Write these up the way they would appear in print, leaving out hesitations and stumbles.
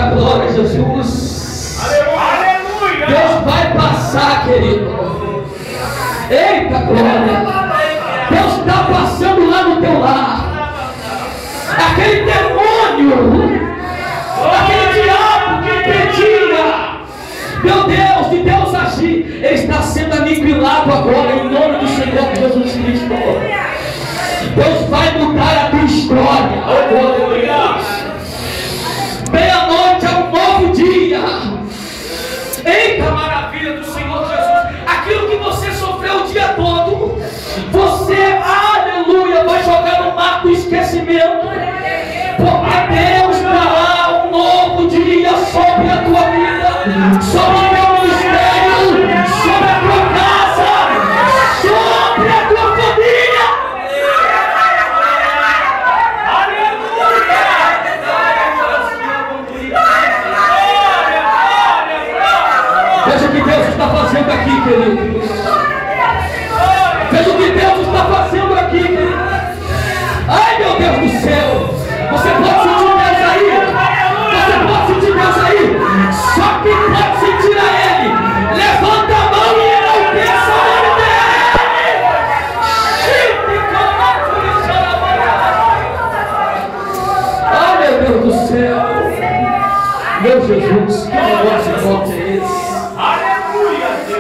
glória a Jesus. Aleluia. Deus vai passar, querido. Eita glória. Deus está passando lá no teu lar. Aquele demônio, aquele diabo que impedia, meu Deus, de Deus agir, ele está sendo aniquilado agora em nome do Senhor Jesus Cristo. Deus vai mudar a tua história. Oh, glória a Deus. Meia-noite é um novo dia. Eita maravilha do Senhor Jesus. Aquilo que você sofreu o dia todo, você, aleluia, vai jogar no mar do esquecimento. Porque Deus dará um novo dia sobre a tua vida, sobre o teu ministério, sobre a tua casa, sobre a tua família. Veja o que Deus está fazendo aqui, querido. Veja o que Deus está fazendo aqui, querido. Ai, meu Deus do céu. Você pode sentir Deus aí. Você pode sentir Deus aí. Só que pode sentir a Ele. Levanta a mão e enalteça o nome dEle. Ai, meu Deus do céu. Meu Jesus, que negócio forte é esse?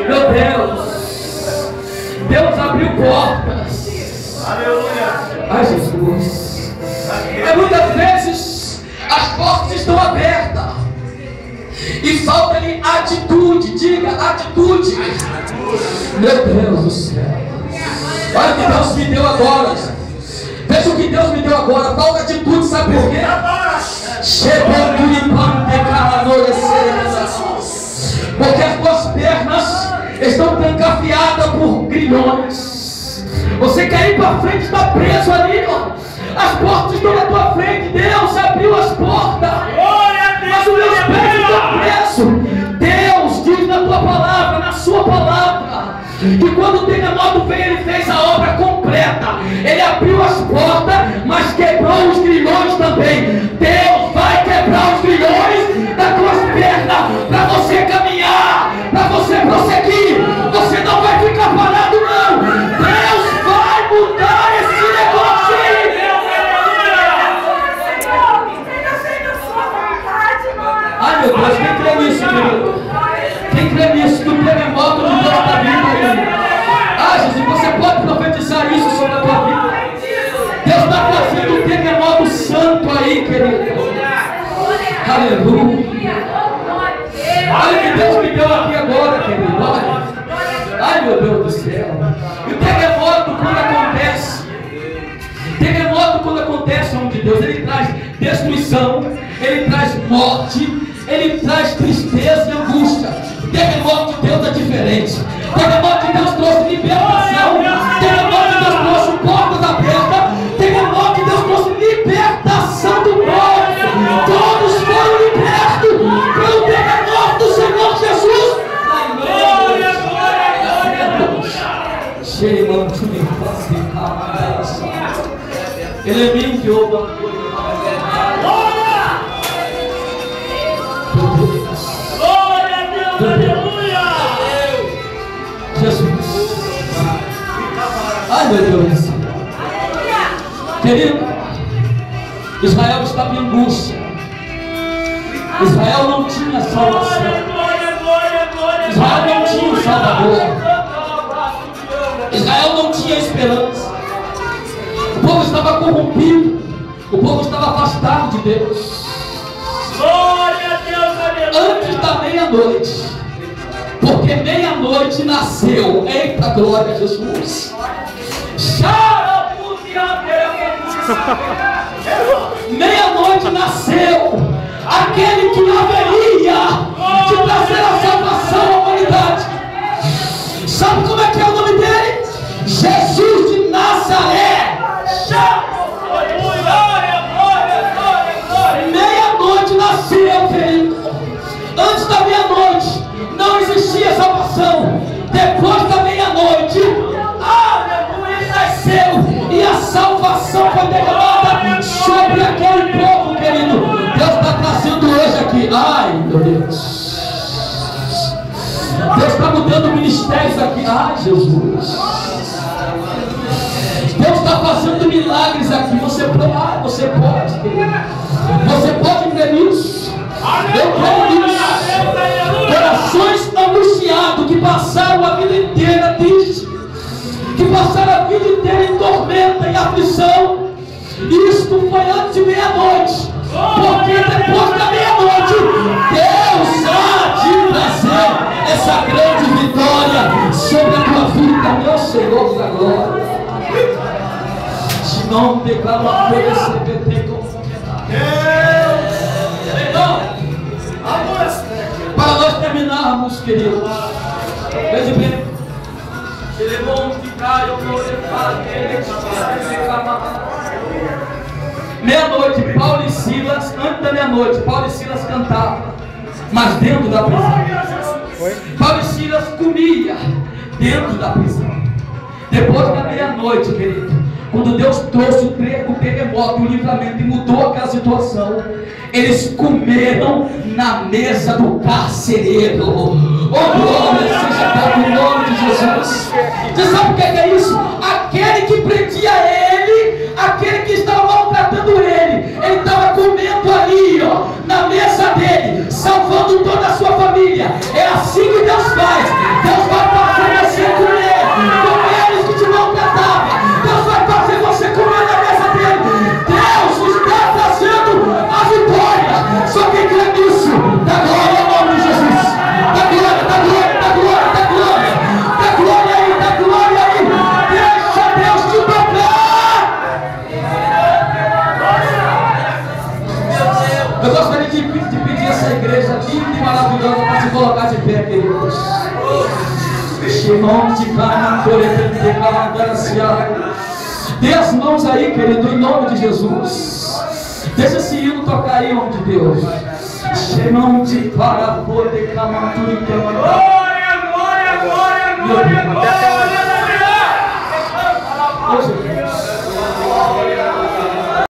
Meu Deus, Deus abriu portas. Aleluia. Ai, Jesus. Muitas vezes as portas estão abertas e falta-lhe atitude. Diga, atitude. Meu Deus do céu. Olha o que Deus me deu agora. Veja o que Deus me deu agora. Falta atitude, sabe por quê? Porque as tuas pernas estão trancafiadas por grilhões. Você quer ir para frente, está preso ali, ó. As portas estão na tua frente. Deus abriu as portas, mas os meus pés estão presos. Deus diz na tua palavra, na sua palavra, que quando o terremoto veio, Ele fez a obra completa. Ele abriu as portas, mas quebrou os grilhões também. Deus vai quebrar os grilhões das tuas pernas, para você caminhar, para você prosseguir. Você não vai ficar parado, não. Deus vai mudar esse negócio aí. Ai, meu Deus, quem crê nisso, querido? Quem crê nisso, que o terremoto de Deus está vindo aí? Ah, Jesus, você pode profetizar isso sobre a tua vida. Deus está fazendo um terremoto santo aí, querido. Aleluia. Olha o que Deus me deu aqui agora, querido. Olha. Ai, meu Deus do céu. E o terremoto, quando acontece, homem de Deus, ele traz destruição, ele traz morte, ele traz tristeza e angústia. O terremoto de Deus é diferente. O terremoto de Deus trouxe libertação. O terremoto de Deus trouxe portas abertas. O terremoto de Deus trouxe libertação do povo. Todos foram libertos pelo terremoto do Senhor Jesus. Glória, glória, glória. Cheio de mim, ele é mim que ouve. Glória a Deus, aleluia. Jesus. Ai, meu Deus. Querido, Israel estava em angústia. Israel não tinha salvação. Israel não tinha um Salvador. Israel não tinha esperança. O povo estava corrompido. O povo estava afastado de Deus. Glória a Deus, aleluia. Antes da meia-noite. Porque meia-noite nasceu. Eita, glória a Jesus. Meia-noite nasceu aquele que haveria de trazer a salvação à humanidade. Sabe como é que é o nome dele? Jesus de Nazaré. Meia-noite nasceu, querido. Antes da meia-noite não existia salvação. Depois da meia-noite, aleluia, ele nasceu e a salvação foi derramada sobre aquele povo, querido. Deus está trazendo hoje aqui aqui. Ai, meu Deus. Deus está mudando ministérios aqui. Ai, Jesus. Deus está fazendo milagres aqui. Você pode, querido. Você pode crer nisso. Eu creio nisso. Corações angustiados que passaram a vida inteira triste, que passaram a vida inteira em tormenta e aflição. Isto foi antes de meia-noite. Porque depois da meia-noite, Deus há de trazer essa grande vitória sobre a tua vida, meu Senhor da glória. Se não declara por esse PT com então, para nós terminarmos, queridos, veja bem, ele monte cai, eu vou levar aquele meia-noite, Paulo e Silas, antes da meia-noite, Paulo e Silas cantavam, mas dentro da prisão. Paulo e Silas comiam dentro da prisão. Depois da meia-noite, querido, quando Deus trouxe o terremoto, o livramento e mudou aquela situação, eles comeram na mesa do carcereiro. Oh, glória seja para o nome de Jesus. Você sabe o que é isso? Aquele que prendia ele, aquele que estava maltratando ele estava comendo ali, ó, na mesa dele, salvando toda a sua família. É assim que Deus faz. Deus vai fazer você comer com eles que te maltratavam. Deus vai fazer você comer na mesa dele. Deus está trazendo a vitória. Só quem crê nisso, dá glória ao nome de Jesus. Dá glória, dá glória, dá glória, dá glória. Dá glória aí, dá glória aí. Deixa Deus te tocar. Eu gostaria de pedir essa igreja linda e maravilhosa para se colocar de pé, queridos. Dê as mãos aí, querido, em nome de Jesus. Deixa esse hino tocar aí, em nome de Deus. Glória, glória, glória, glória.